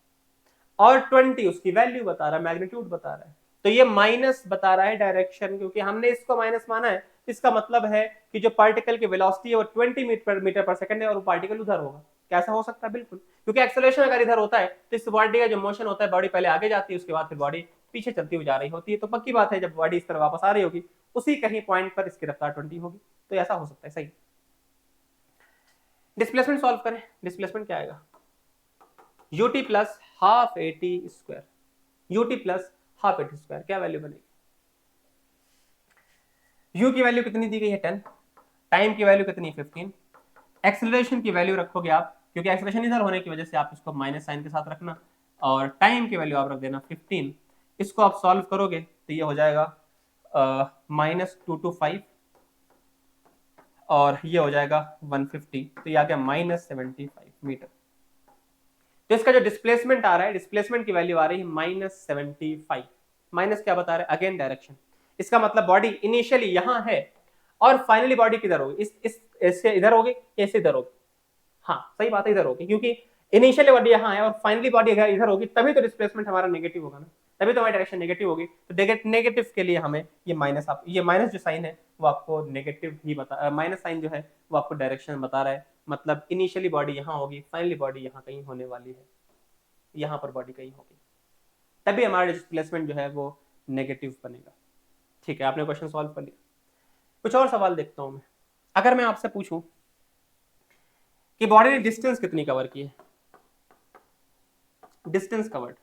और 20 उसकी वैल्यू बता रहा है, मैग्नीट्यूड बता रहा है। तो ये माइनस बता रहा है डायरेक्शन, क्योंकि हमने इसको माइनस माना है। इसका मतलब है कि जो पार्टिकल की वेलोसिटी है वो 20 मीटर पर सेकंड है, और वो पार्टिकल उधर होगा। कैसा हो सकता है? बिल्कुल, क्योंकि एक्सेलरेशन अगर इधर होता है तो इस बॉडी का जो मोशन होता है, बॉडी पहले आगे जाती है, उसके बाद फिर बॉडी पीछे चलती हुई जा रही होती है। तो पक्की बात है, जब बॉडी इस तरह वापस आ रही होगी, उसी कहीं पॉइंट पर इसकी रफ्तार 20 होगी। तो ऐसा हो सकता है, सही। डिस्प्लेसमेंट सॉल्व करें। डिस्प्लेसमेंट क्या आएगा, ut plus half A T square. ut plus half A T square, क्या वैल्यू बनेगी? u की वैल्यू कितनी दी गई है, 10। टाइम की वैल्यू कितनी, 15। एक्सेलरेशन की वैल्यू रखोगे आप, क्योंकि एक्सेलरेशन इधर होने की वजह से आप इसको माइनस साइन के साथ रखना, और टाइम की वैल्यू आप रख देना 15। इसको आप सॉल्व करोगे तो ये हो जाएगा -2 to 5, और ये हो जाएगा 150, तो ये आ गया -75 मीटर। तो इसका जो डिस्प्लेसमेंट आ रहा है, डिस्प्लेसमेंट की वैल्यू आ रही है -75। माइनस क्या बता रहा है, अगेन डायरेक्शन। इसका मतलब बॉडी इनिशियली यहां है, और फाइनली बॉडी किधर होगी, इस इससे इधर होगी, कैसे इधर होगी? हाँ सही बात है, इधर होगी, क्योंकि इनिशियली बॉडी यहाँ है और फाइनली बॉडी अगर इधर होगी, तभी तो डिस्प्लेसमेंट हमारा नेगेटिव होगा ना, तभी तो हमारी डायरेक्शन नेगेटिव होगी। तो नेगेटिव के लिए हमें ये माइनस, आप ये माइनस जो साइन है वो आपको नेगेटिव ही बता, माइनस साइन जो है वो आपको डायरेक्शन बता रहा है। मतलब इनिशियली बॉडी यहाँ होगी, फाइनली बॉडी यहाँ कहीं होने वाली है, यहाँ पर बॉडी कहीं होगी, तभी हमारा डिस्प्लेसमेंट जो है वो नेगेटिव बनेगा। ठीक है, आपने क्वेश्चन सॉल्व कर लिया। कुछ और सवाल देखता हूं मैं। अगर मैं आपसे पूछूं कि बॉडी ने डिस्टेंस कितनी कवर की है, डिस्टेंस कवर्ड,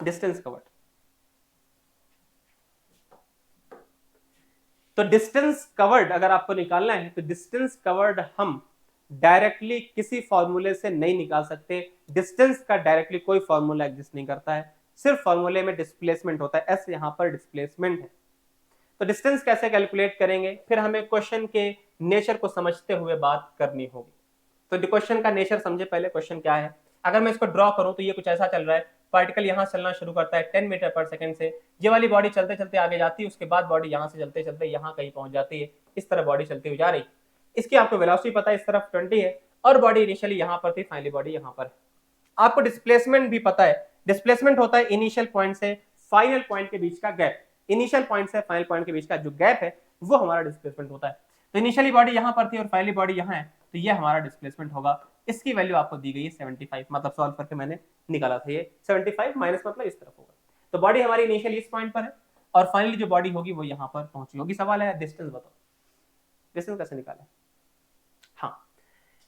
डिस्टेंस कवर्ड, तो डिस्टेंस कवर्ड अगर आपको निकालना है तो डिस्टेंस कवर्ड हम डायरेक्टली किसी फॉर्मूले से नहीं निकाल सकते। डिस्टेंस का डायरेक्टली कोई फॉर्मूला एग्जिस्ट नहीं करता है, सिर्फ फॉर्मूले में डिस्प्लेसमेंट होता है, एस यहां पर डिस्प्लेसमेंट है। तो डिस्टेंस कैसे कैलकुलेट करेंगे, फिर हमें क्वेश्चन के नेचर को समझते हुए बात करनी होगी। तो क्वेश्चन का नेचर समझे पहले, क्वेश्चन क्या है। अगर मैं इसको ड्रॉ करूं तो ये कुछ ऐसा चल रहा है, पार्टिकल यहाँ चलना शुरू करता है 10 मीटर पर सेकंड से, ये वाली बॉडी चलते चलते आगे जाती है, उसके बाद बॉडी यहाँ से चलते चलते यहाँ कहीं पहुंच जाती है, इस तरह बॉडी चलती हुई जा रही। इसकी आपको वेलोसिटी पता है, इस तरफ 20 है, और बॉडी इनिशियली यहाँ पर थी, फाइनली बॉडी यहाँ पर है। आपको डिस्प्लेसमेंट भी पता है, डिस्प्लेसमेंट होता है इनिशियल पॉइंट से फाइनल पॉइंट के बीच का गैप। इनिशियल पॉइंट से फाइनल पॉइंट के बीच का जो गैप है वो हमारा डिस्प्लेसमेंट होता है। तो इनिशियली बॉडी यहाँ पर थी और फाइनली बॉडी यहाँ है, तो ये हमारा डिस्प्लेसमेंट होगा। इसकी वैल्यू आपको दी गई है 75, मतलब सॉल्व करके मैंने निकाला था ये 75 माइनस, मतलब इस तरफ होगा। तो बॉडी हमारी इनिशियली इस पॉइंट पर है और फाइनली जो बॉडी होगी वो यहाँ पर पहुंची होगी। सवाल है डिस्टेंस बताओ, डिस्टेंस कैसे निकालें। हाँ,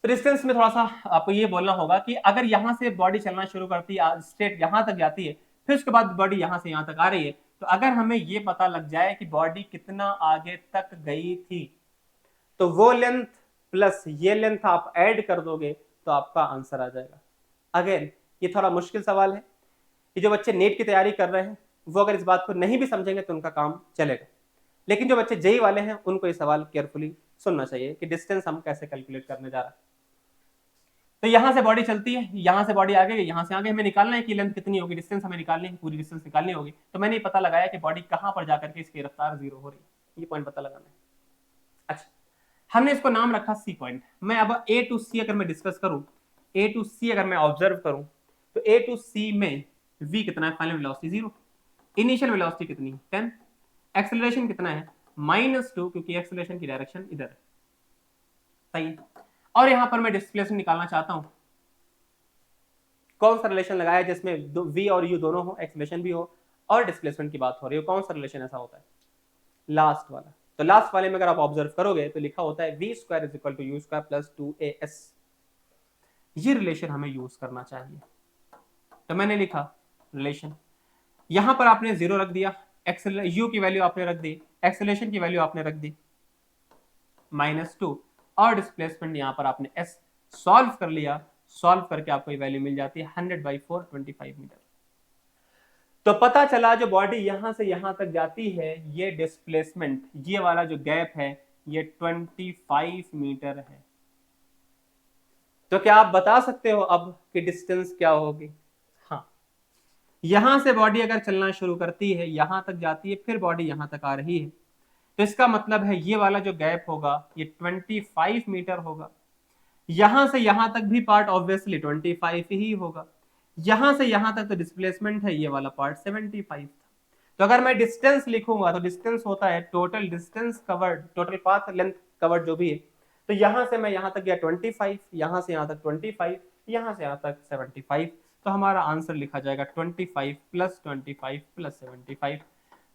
तो डिस्टेंस में थोड़ा सा आपको ये बोलना होगा कि अगर यहाँ से बॉडी चलना शुरू करती है, स्ट्रेट यहाँ तक जाती है, फिर उसके बाद बॉडी यहाँ से यहाँ तक आ रही है, तो अगर हमें ये पता लग जाए कि बॉडी कितना आगे तक गई थी, तो वो लेंथ प्लस ये लेंथ आप ऐड कर दोगे तो आपका आंसर आ जाएगा। अगेन ये थोड़ा मुश्किल सवाल है, कि जो बच्चे नेट की तैयारी कर रहे हैं वो अगर इस बात को नहीं भी समझेंगे तो उनका काम चलेगा, लेकिन जो बच्चे जेई वाले हैं उनको ये सवाल केयरफुली सुनना चाहिए कि डिस्टेंस हम कैसे कैलकुलेट करने जा रहे हैं। तो यहां से बॉडी चलती है, यहां से बॉडी आगे, यहां से आगे, हमें निकालना है कि लेंथ कितनी होगी, डिस्टेंस हमें निकालनी है, पूरी डिस्टेंस निकालनी होगी। तो मैंने पता लगाया कि बॉडी कहां पर जाकर के इसकी रफ्तार 0 हो रही है, ये पॉइंट पता लगाना है। अच्छा, हमने इसको नाम रखा सी पॉइंट। मैं अब ए टू सी अगर मैं डिस्कस करूं, ए टू सी अगर मैं ऑब्जर्व करूं, तो ए टू सी में v कितना है, फाइनल वेलोसिटी 0, इनिशियल वेलोसिटी कितनी है 10, एक्सेलरेशन कितना है -2 क्योंकि एक्सेलरेशन की डायरेक्शन इधर है, सही है। और यहां पर मैं डिस्प्लेसमेंट निकालना चाहता हूं, कौन सा रिलेशन लगाया जिसमें v और u दोनों हो, एक्सेलरेशन भी हो और डिस्प्लेसमेंट की बात हो रही है, कौन सा रिलेशन ऐसा होता है, लास्ट वाला। तो लास्ट वाले में अगर आप ऑब्जर्व करोगे तो लिखा होता है v square is equal to u square plus 2as, ये रिलेशन हमें यूज करना चाहिए। तो मैंने लिखा रिलेशन, यहां पर आपने 0 रख दिया, u की वैल्यू आपने रख दी, एक्सेलरेशन की वैल्यू आपने रख दी -2 और डिस्प्लेसमेंट यहां पर आपने s सॉल्व कर लिया, सॉल्व करके आपको ये वैल्यू मिल जाती है 100/4 25 मीटर। तो पता चला जो बॉडी यहां से यहां तक जाती है, ये डिस्प्लेसमेंट, ये वाला जो गैप है ये 25 मीटर है। तो क्या आप बता सकते हो अब कि डिस्टेंस क्या होगी? हाँ, यहां से बॉडी अगर चलना शुरू करती है, यहां तक जाती है, फिर बॉडी यहां तक आ रही है, तो इसका मतलब है ये वाला जो गैप होगा ये 25 मीटर होगा। यहां से यहां तक भी पार्ट ऑब्वियसली 25 ही होगा, यहां से यहां तक तो डिस्प्लेसमेंट है, ये वाला पार्ट 75 था। तो अगर मैं डिस्टेंस लिखूंगा तो डिस्टेंस होता है total distance covered, total path length covered जो भी है। तो यहां से मैं यहां तक गया 25, यहां से यहां तक 25, यहां से यहां तक 75। तो हमारा आंसर लिखा जाएगा 25 + 25 + 75।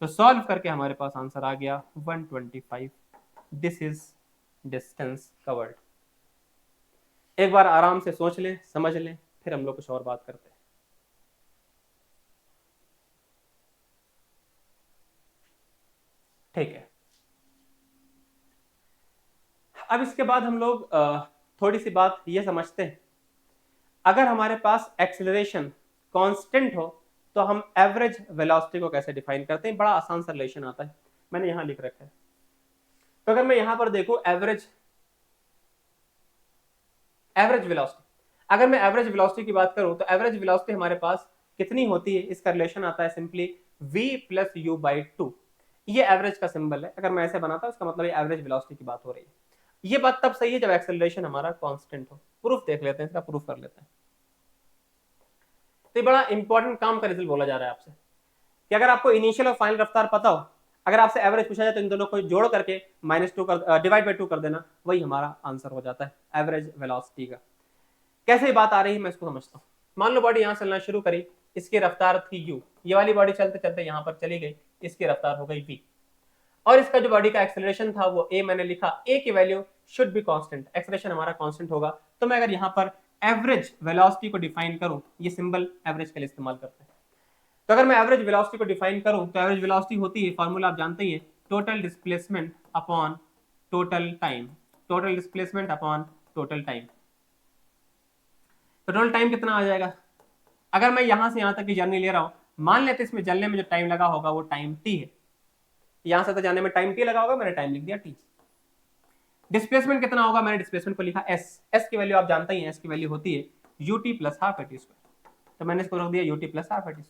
तो सॉल्व करके हमारे पास आंसर आ गया 125। This is distance covered. एक बार आराम से सोच लें, समझ लें, फिर हम लोग कुछ और बात करते हैं। ठीक है, अब इसके बाद हम लोग थोड़ी सी बात ये समझते हैं, अगर हमारे पास एक्सेलरेशन कांस्टेंट हो तो हम एवरेज वेलोसिटी को कैसे डिफाइन करते हैं। बड़ा आसान सा रिलेशन आता है, मैंने यहां लिख रखा है। तो अगर मैं यहां पर देखूं एवरेज वेलोसिटी, अगर मैं एवरेज वेलोसिटी की बात करूं तो एवरेज वेलोसिटी हमारे पास कितनी होती है, इसका रिलेशन आता है सिंपली v + u/2। ये एवरेज का सिंबल है, अगर मैं ऐसे बनाता हूं इसका मतलब ये एवरेज वेलोसिटी की बात हो रही है। ये बात तब सही है जब एक्सेलरेशन हमारा कांस्टेंट हो। प्रूफ देख लेते हैं, इसका प्रूफ कर लेते हैं। तो ये बड़ा इंपॉर्टेंट काम का रिजल्ट बोला जा रहा है आपसे कि अगर आपको इनिशियल और फाइनल रफ्तार पता हो, अगर आपसे एवरेज पूछा जाए तो इन दोनों को जोड़ करके -2 कर डिवाइड/2 कर देना, वही हमारा आंसर हो जाता है एवरेज वेलोसिटी का। कैसे बात आ रही है मैं इसको समझता हूँ। मान लो बॉडी यहाँ चलना शुरू करी, इसकी रफ्तार थी u, ये वाली बॉडी चलते चलते यहाँ पर चली गई, इसकी रफ्तार हो गई v, और इसका जो बॉडी का एक्सेलरेशन था वो a मैंने लिखा, a की value should be constant, acceleration हमारा कांस्टेंट होगा। तो मैं अगर यहाँ पर एवरेज वेलोसिटी को डिफाइन करूं, ये सिंबल एवरेज के लिए इस्तेमाल करते हैं। तो अगर मैं एवरेज वेलोसिटी को डिफाइन करूं तो एवरेज वेलोसिटी होती है, फॉर्मूला आप जानते ही हैं, total displacement upon total time, total displacement upon total time. तो टोटल टाइम कितना आ जाएगा, अगर मैं यहां से यहां तक की जर्नी ले रहा हूं, मान लेते इसमें जलने में जो टाइम लगा होगा वो टाइम t है, यहां से तो जाने में टाइम t लगा होगा, मैंने टाइम लिख दिया t। डिस्प्लेसमेंट कितना होगा, मैंने डिस्प्लेसमेंट को लिखा s, s की वैल्यू आप जानते ही हैं, s की वैल्यू होती है ut + ½ at², तो मैंने इसको रख दिया ut + ½ at²।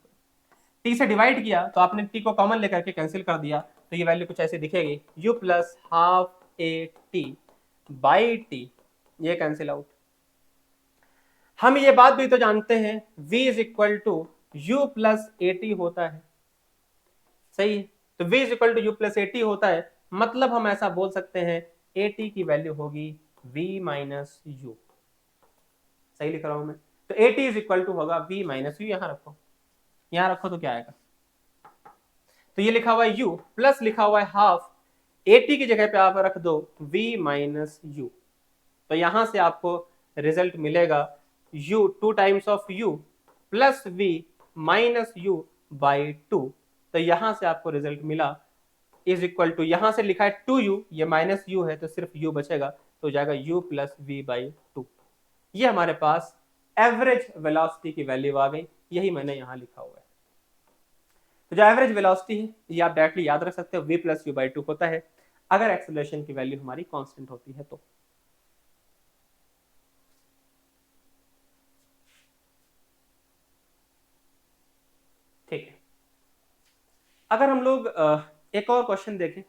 t से डिवाइड किया तो आपने t को कॉमन लेकर के कैंसिल कर दिया, तो ये वैल्यू कुछ ऐसे दिखेगी u + ½ at/t, ये कैंसिल आउट। हम ये बात भी तो जानते हैं v = u + at होता है, सही है। तो v = u + at होता है, मतलब हम ऐसा बोल सकते हैं at की वैल्यू होगी v - u, सही लिख रहा हूं मैं। तो at = होगा v - u, यहां रखो तो क्या आएगा, तो ये लिखा हुआ है u प्लस लिखा हुआ है हाफ, at की जगह पे आप रख दो v - u, तो यहां से आपको रिजल्ट मिलेगा u 2 times of u plus v - u/2। तो यहां से आपको रिजल्ट मिला इज इक्वल टू, यहां से लिखा है 2u, ये -u है तो सिर्फ u बचेगा, तो हो जाएगा u + v/2। ये हमारे पास एवरेज वेलोसिटी की वैल्यू आ गई, यही मैंने यहां लिखा हुआ है। तो जो एवरेज वेलोसिटी है ये आप डायरेक्टली याद रख सकते हो, v + u/2 होता है अगर एक्सेलरेशन की वैल्यू हमारी कांस्टेंट होती है तो। ठीक है, अगर हम लोग एक और क्वेश्चन देखें,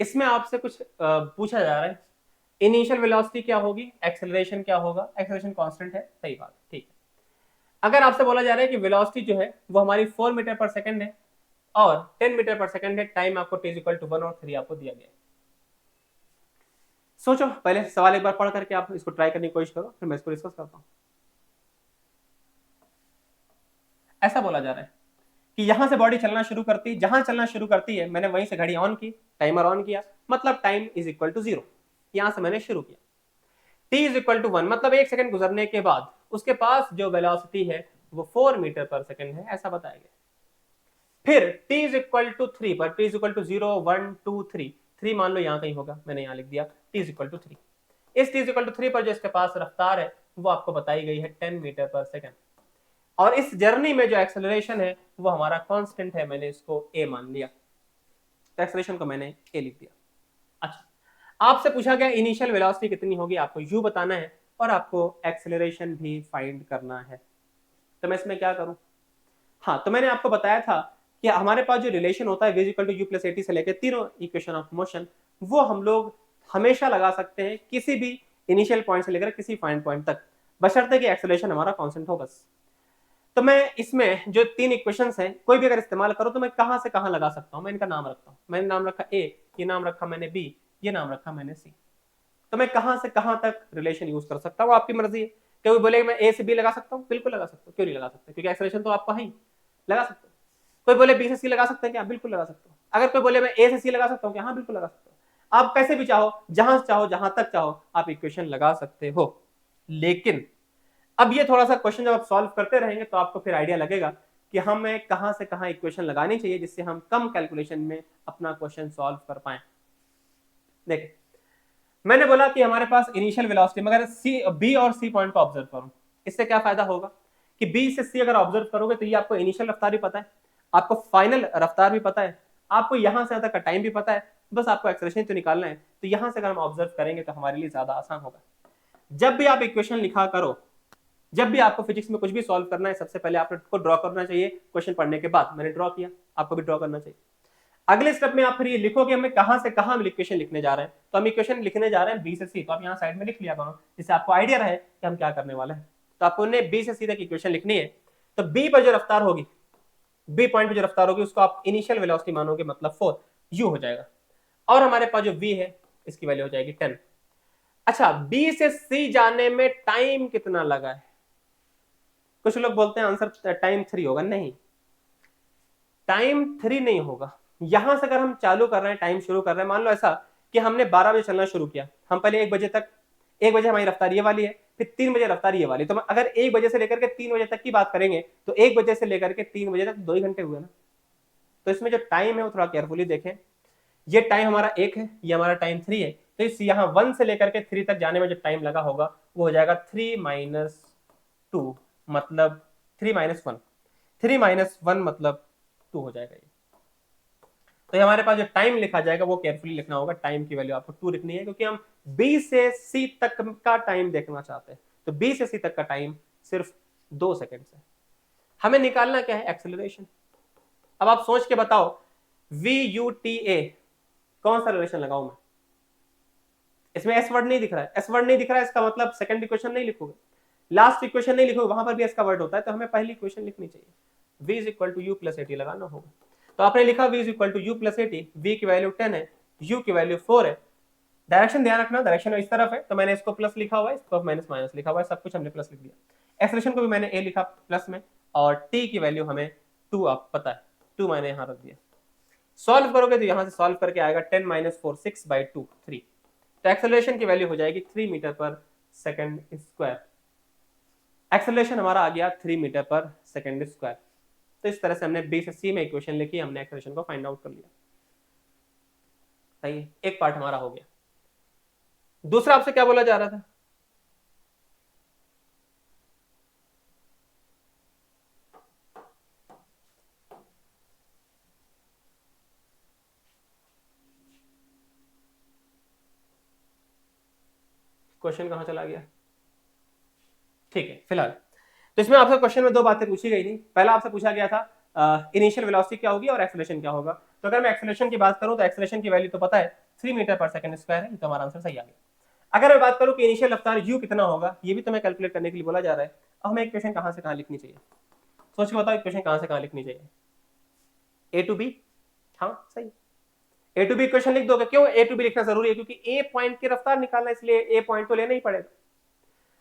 इसमें आपसे कुछ पूछा जा रहा है, इनिशियल वेलोसिटी क्या होगी, एक्सेलरेशन क्या होगा, एक्सेलरेशन कांस्टेंट है, सही बात, ठीक है। अगर आपसे बोला जा रहा है कि वेलोसिटी जो है वो हमारी 4 मीटर पर सेकंड है और 10 मीटर पर सेकंड है, टाइम आपको t इक्वल टू 1 और 3 आपको दिया गया है। सोचो, पहले सवाल एक बार पढ़ करके आप इसको ट्राई करने की कोशिश करो, फिर मैं इसको डिस्कस करता हूं। ऐसा बोला जा रहा है कि यहां से बॉडी चलना शुरू करती, जहां चलना शुरू करती है मैंने वहीं से घड़ी ऑन की, टाइमर ऑन किया, मतलब टाइम इज इक्वल टू 0, यहां से मैंने शुरू किया। t इज इक्वल टू 1 मतलब 1 सेकंड गुजरने के बाद उसके पास जो वेलोसिटी है वो 4 मीटर पर सेकंड है, ऐसा बताया गया। फिर t इज इक्वल टू 3 पर, t इज इक्वल टू 0 1 2 3, 3 मान लो यहां कहीं होगा, मैंने यहां लिख दिया t इज इक्वल टू 3। इस t इज इक्वल टू 3 पर जो इसके पास रफ्तार है वो आपको बताई गई है 10 मीटर पर सेकंड, और इस जर्नी में जो एक्सेलरेशन है वो हमारा कांस्टेंट है, मैंने इसको a मान लिया, तो एक्सेलरेशन को मैंने a लिख दिया। अच्छा, आपसे पूछा गया इनिशियल वेलोसिटी कितनी होगी, आपको u बताना है और आपको एक्सेलरेशन भी फाइंड करना है। तो मैं इसमें क्या करूं? हाँ, तो मैंने आपको बताया था कि हमारे पास जो रिलेशन होता है v equal to u plus a t से लेकर तीनों इक्वेशन ऑफ मोशन, वो हम लोग हमेशा लगा सकते हैं किसी भी इनिशियल पॉइंट से लेकर किसी फाइनल पॉइंट तक, बशर्ते कि एक्सेलरेशन हमारा कांस्टेंट हो बस। तो मैं इसमें जो तीन इक्वेशंस हैं कोई भी अगर इस्तेमाल करो तो मैं कहां से कहां लगा सकता हूं, मैं इनका नाम रखता हूं, मैंने नाम रखा a, ये नाम रखा मैंने b, ये नाम रखा मैंने c। तो मैं कहां से कहां तक रिलेशन यूज कर सकता हूं, आपकी मर्जी है। कोई बोलेगा मैं a से b लगा सकता हूं, बिल्कुल लगा सकता हूं, क्यों नहीं लगा सकते, क्योंकि एक्सेलरेशन तो आपका है, लगा सकते हो। कोई बोले b से c लगा सकते हैं क्या, बिल्कुल लगा सकते हो। अगर कोई बोले मैं a से c लगा सकता हूं क्या, हाँ बिल्कुल लगा सकते हो। आप कैसे भी चाहो, जहां तक चाहो आप इक्वेशन लगा सकते हो। लेकिन अब ये थोड़ा सा क्वेश्चन जब आप सॉल्व करते रहेंगे तो आपको फिर आइडिया लगेगा कि हमें कहां से कहां इक्वेशन लगानी चाहिए जिससे हम कम कैलकुलेशन में अपना क्वेश्चन सॉल्व कर पाए। देखिए, मैंने बोला कि हमारे पास इनिशियल वेलोसिटी, मगर सी बी और सी पॉइंट को ऑब्जर्व करूं, इससे क्या फायदा होगा कि बी से सी अगर ऑब्जर्व करोगे तो ये आपको इनिशियल रफ्तार भी पता है, आपको फाइनल रफ्तार भी पता है, आपको यहां से यहां तक का टाइम भी पता है, बस आपको एक्सेलरेशन तो निकालना है। तो यहां से अगर हम ऑब्जर्व करेंगे तो हमारे लिए ज्यादा आसान होगा। जब भी आप इक्वेशन लिखा करो, जब भी आपको फिजिक्स में कुछ भी सॉल्व करना है, सबसे पहले आपको ड्रॉ करना चाहिए क्वेश्चन पढ़ने के बाद। मैंने ड्रॉ किया, आपको भी ड्रॉ करना चाहिए। अगले स्टेप में आप फिर ये लिखो कि हमें कहां से कहां हम इक्वेशन लिखने जा रहे हैं। तो हम इक्वेशन लिखने जा रहे हैं बी से सी, तो आप यहाँ साइड में लिख लिया करो जिससे आपको आइडिया रहे कि हम क्या करने वाले हैं। तो आपको बी से सी तक इक्वेशन लिखनी है। तो बी पर जो रफ्तार होगी, बी पॉइंट पर जो रफ्तार होगी उसको आप इनिशियल वेलोसिटी मानोगे, मतलब 4 यू हो जाएगा। और हमारे पास जो वी है इसकी वैल्यू हो जाएगी 10। अच्छा, बी से सी जाने में टाइम कितना लगा है? कुछ लोग बोलते हैं आंसर टाइम 3 होगा, नहीं, टाइम 3 नहीं होगा। यहां से अगर हम चालू कर रहे हैं, टाइम शुरू कर रहे हैं, मान लो ऐसा कि हमने 12 बजे चलना शुरू किया, हम पहले 1 बजे तक, 1 बजे हमारी रफ्तार ये वाली है, फिर 3 बजे रफ्तार ये वाली। तो अगर 1 बजे से लेकर के 3 बजे तक की बात करेंगे तो 1 बजे से लेकर के 3 बजे तक 2 ही घंटे हुए ना। तो इसमें जो टाइम है वो थोड़ा केयरफुली देखें। ये टाइम हमारा 1 है, ये हमारा टाइम 3 है, तो इस यहाँ 1 से लेकर के 3 तक जाने में जो टाइम लगा होगा वो हो जाएगा 3 - 2, मतलब 3 - 1, 3 - 1 मतलब 2 हो जाएगा ये। तो हमारे पास जो टाइम लिखा जाएगा वो केयरफुली लिखना होगा, टाइम की वैल्यू आपको 2 लिखनी है, क्योंकि हम बी से सी तक का टाइम देखना चाहते हैं। तो बी से सी तक का टाइम सिर्फ 2 सेकंड है। हमें निकालना क्या है, एक्सेलरेशन। अब आप सोच के बताओ, वी यू टी ए कौन सा रिलेशन लगाऊं मैं? इसमें एस वर्ड नहीं दिख रहा है, एस वर्ड नहीं दिख रहा है, इसका मतलब सेकंड इक्वेशन नहीं लिखोगे, लास्ट इक्वेशन नहीं लिखोगे, वहां पर भी एस का वर्ड होता है। तो हमें पहली इक्वेशन लिखनी चाहिए, v is equal to u plus a t लगाना होगा। तो आपने लिखा v is equal to u plus a t, v की वैल्यू 10 है, u की वैल्यू 4 है। डायरेक्शन ध्यान रखना, डायरेक्शन इस तरफ है तो मैंने इसको प्लस लिखा हुआ है, इसको माइनस माइनस लिखा हुआ है, सब कुछ हमने प्लस लिख दिया। एक्सेलरेशन को भी मैंने a लिखा प्लस में, और t की वैल्यू हमें 2 आप पता है, 2 मैंने यहां रख दिया। सॉल्व करोगे तो यहां से सॉल्व करके आएगा 10 - 4 6/2 3। तो एक्सेलरेशन की वैल्यू हो जाएगी 3 metre per second square. Acceleration हमारा आ गया 3 मीटर पर सेकंड स्क्वायर। तो इस तरह से हमने बी से सी में इक्वेशन लिखी, हमने एक्सेलरेशन को फाइंड आउट कर लिया। सही है, एक पार्ट हमारा हो गया। दूसरा आपसे क्या बोला जा रहा था? क्वेश्चन कहां चला गया? ठीक है, फिलहाल तो इसमें आपसे क्वेश्चन में 2 बातें पूछी गई थी। पहला आपसे पूछा गया था इनिशियल वेलोसिटी क्या होगी और एक्सेलरेशन क्या होगा। तो अगर मैं एक्सेलरेशन की बात करूं तो एक्सेलरेशन की वैल्यू तो पता है 3 मीटर पर सेकंड स्क्वायर है, तो हमारा आंसर सही आ गया। अगर मैं बात करूं कि इनिशियल रफ्तार u कितना होगा, ये भी तो मैं कैलकुलेट करने के लिए बोला जा रहा है। अब हमें इक्वेशन कहाँ से कहाँ लिखनी चाहिए, सोच के बताओ इक्वेशन कहाँ से कहाँ लिखनी चाहिए। ए टू बी, हाँ सही, ए टू बी इक्वेशन लिख दोगे। क्यों ए टू बी लिखना जरूरी है, क्योंकि ए पॉइंट की रफ्तार निकालना, इसलिए ए पॉइंट तो लेना ही पड़ेगा।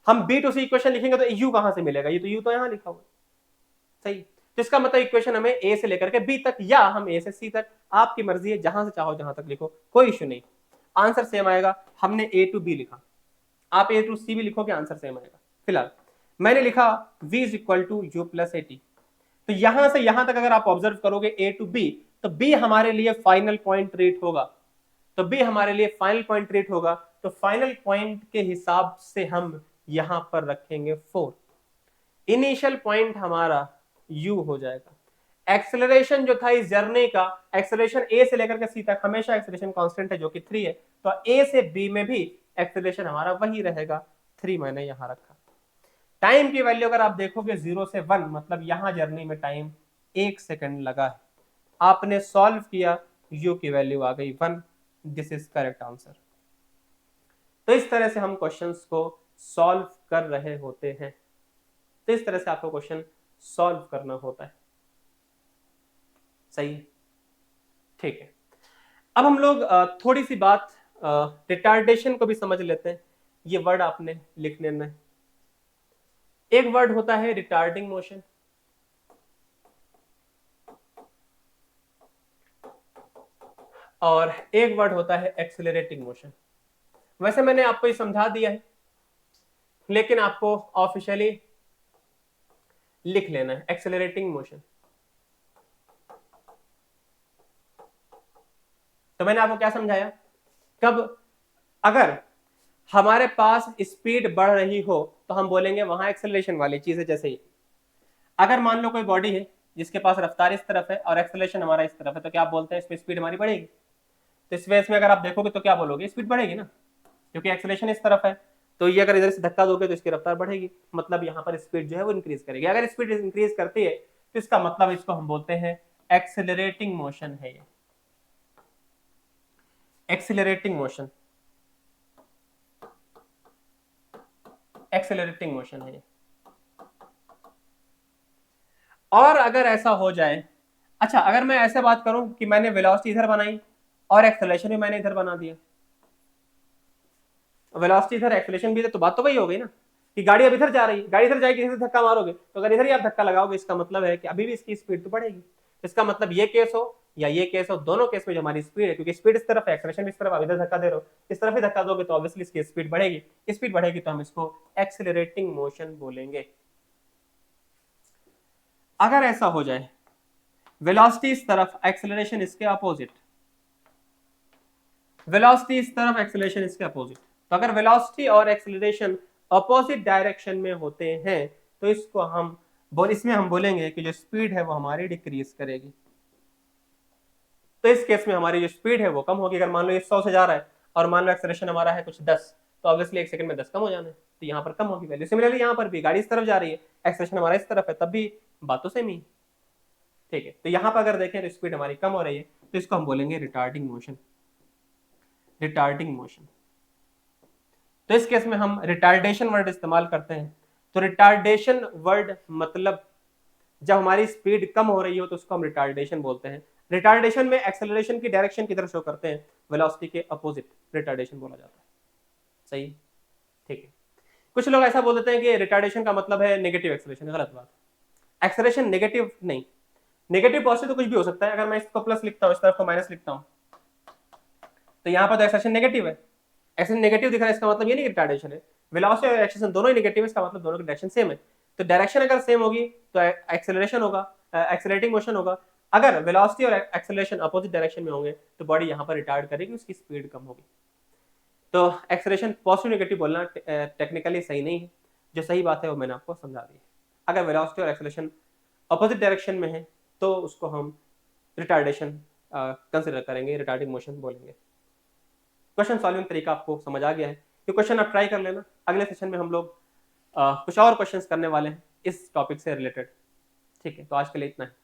हम बी टू सी इक्वेशन लिखेंगे तो यू कहां से मिलेगा, ये तो यू तो यहां लिखा हुआ, सही। तो इसका मतलब इक्वेशन हमें ए से लेकर के बी तक, या हम ए से सी तक, आपकी मर्जी है, जहां से चाहो जहां तक लिखो, कोई इश्यू नहीं, आंसर सेम आएगा। हमने ए टू बी लिखा, आप ए टू सी भी लिखोगे, आंसर सेम आएगा। फिलहाल मैंने लिखा v is equal to u plus a t, तो यहां से यहां तक अगर आप ऑब्जर्व करोगे ए टू बी, तो बी हमारे लिए फाइनल पॉइंट रेट होगा, तो बी हमारे लिए फाइनल पॉइंट रेट होगा, तो फाइनल पॉइंट के हिसाब से हम यहां पर रखेंगे 4। इनिशियल पॉइंट हमारा u हो जाएगा। एक्सेलरेशन जो था इस जर्नी का, एक्सेलरेशन a से लेकर के c तक हमेशा एक्सेलरेशन कांस्टेंट है जो कि 3 है, तो a से b में भी एक्सेलरेशन हमारा वही रहेगा, 3 मैंने यहां रखा। टाइम की वैल्यू अगर आप देखोगे 0 से 1, मतलब यहां जर्नी में टाइम 1 सेकंड लगा है। आपने सॉल्व किया, u की वैल्यू आ गई 1, दिस इज करेक्ट आंसर। तो इस तरह से हम क्वेश्चंस को सॉल्व कर रहे होते हैं, तो इस तरह से आपको क्वेश्चन सॉल्व करना होता है, सही, ठीक है। अब हम लोग थोड़ी सी बात रिटार्डेशन को भी समझ लेते हैं। ये वर्ड आपने लिख लेना है। एक वर्ड होता है रिटार्डिंग मोशन, और एक वर्ड होता है एक्सेलरेटिंग मोशन। वैसे मैंने आपको ये समझा दिया है, लेकिन आपको ऑफिशियली लिख लेना है एक्सेलरेटिंग मोशन। तो मैंने आपको क्या समझाया, कब अगर हमारे पास स्पीड बढ़ रही हो तो हम बोलेंगे वहां एक्सेलरेशन वाली चीज है। जैसे ही अगर मान लो कोई बॉडी है जिसके पास रफ्तार इस तरफ है और एक्सेलरेशन हमारा इस तरफ है, तो क्या आप बोलते हैं इसमें स्पीड हमारी बढ़ेगी। तो इस वेस में अगर आप देखोगे तो क्या बोलोगे, स्पीड बढ़ेगी ना, क्योंकि एक्सेलरेशन इस तरफ है। तो ये अगर इधर से धक्का दोगे तो इसकी रफ्तार बढ़ेगी, मतलब यहाँ पर स्पीड जो है वो इंक्रीज करेगी। अगर स्पीड इंक्रीज करती है तो इसका मतलब इसको हम बोलते हैं एक्सेलरेटिंग मोशन है। ये एक्सेलरेटिंग मोशन, एक्सेलरेटिंग मोशन है। और अगर ऐसा हो जाए, अच्छा अगर मैं ऐसे बात करूं कि मैंने वेलोसिटी इधर बनाई और एक्सेलरेशन भी मैंने इधर बना दिया, वेलोसिटी इधर एक्सेलरेशन भी इधर, तो बात तो वही हो गई ना कि गाड़ी अब इधर जा रही है, गाड़ी इधर जाएगी, इधर धक्का मारोगे, तो अगर इधर ही आप धक्का लगाओगे इसका मतलब है कि अभी भी इसकी स्पीड तो बढ़ेगी। इसका मतलब ये केस हो या ये केस हो, दोनों केस में जो हमारी स्पीड है, क्योंकि स्पीड इस तरफ है, एक्सेलरेशन इस तरफ, आप इधर धक्का दे रहे हो, इस तरफ ही धक्का दोगे तो ऑब्वियसली इसकी स्पीड बढ़ेगी। स्पीड बढ़ेगी तो हम इसको एक्सेलरेटिंग मोशन बोलेंगे। अगर ऐसा हो जाए वेलोसिटी इस तरफ, एक्सेलरेशन इसके अपोजिट, वेलोसिटी इस तरफ, एक्सेलरेशन इसके अपोजिट, तो अगर वेलोसिटी और एक्सेलरेशन अपोजिट डायरेक्शन में होते हैं तो इसको हम इसमें हम बोलेंगे कि जो स्पीड है वो हमारी डिक्रीज करेगी। तो इस केस में हमारी जो स्पीड है वो कम होगी। अगर मान लो ये 100 से जा रहा है और मान लो एक्सेलरेशन हमारा है कुछ 10, तो ऑब्वियसली 1 सेकंड में 10 कम हो जाना है, तो यहाँ पर कम होगी वैल्यू। सिमिलरली यहाँ पर भी गाड़ी इस तरफ जा रही है, एक्सेलरेशन हमारा इस तरफ है, तब भी बात तो सेम ही, ठीक है। तो यहाँ पर अगर देखें तो स्पीड हमारी कम हो रही है, तो इसको हम बोलेंगे रिटार्डिंग मोशन, रिटार्डिंग मोशन। तो इस केस में हम रिटार्डेशन वर्ड इस्तेमाल करते हैं। तो रिटार्डेशन वर्ड मतलब जब हमारी स्पीड कम हो रही हो तो उसको हम रिटार्डेशन बोलते हैं। रिटार्डेशन में एक्सेलरेशन की डायरेक्शन किधर शो करते हैं, वेलोसिटी के अपोजिट रिटार्डेशन बोला जाता है, सही, ठीक है। कुछ लोग ऐसा बोल देते हैं कि रिटार्डेशन का मतलब है नेगेटिव एक्सेलरेशन, गलत बात। एक्सेलरेशन नेगेटिव नहीं, नेगेटिव पॉजिटिव तो कुछ भी हो सकता है। अगर मैं इसको प्लस लिखता हूं, इस तरफ को माइनस लिखता हूं, तो यहाँ पर तो एक्सेलरेशन नेगेटिव है, एक्सेलरेशन नेगेटिव दिख रहा है, इसका मतलब ये नहीं रिटार्डेशन है। वेलोसिटी और एक्सेलरेशन दोनों ही नेगेटिव है, इसका मतलब दोनों की डायरेक्शन सेम है। तो डायरेक्शन अगर सेम होगी तो एक्सेलरेशन होगा, एक्सेलरेटिंग मोशन होगा। अगर वेलोसिटी और एक्सेलरेशन अपोजिट डायरेक्शन में होंगे तो बॉडी यहाँ पर रिटार्ड करेगी, उसकी स्पीड कम होगी। तो एक्सेलरेशन पॉजिटिव नेगेटिव बोलना टेक्निकली सही नहीं है, जो सही बात है वो मैंने आपको समझा दी है। अगर वेलोसिटी और एक्सेलरेशन अपोजिट डायरेक्शन में है तो उसको हम रिटार्डेशन कंसिडर करेंगे, रिटार्डिंग मोशन बोलेंगे। क्वेश्चन सॉल्विंग तरीका आपको समझ आ गया है, ये क्वेश्चन आप ट्राई कर लेना। अगले सेशन में हम लोग कुछ और क्वेश्चंस करने वाले हैं इस टॉपिक से रिलेटेड, ठीक है। तो आज के लिए इतना है।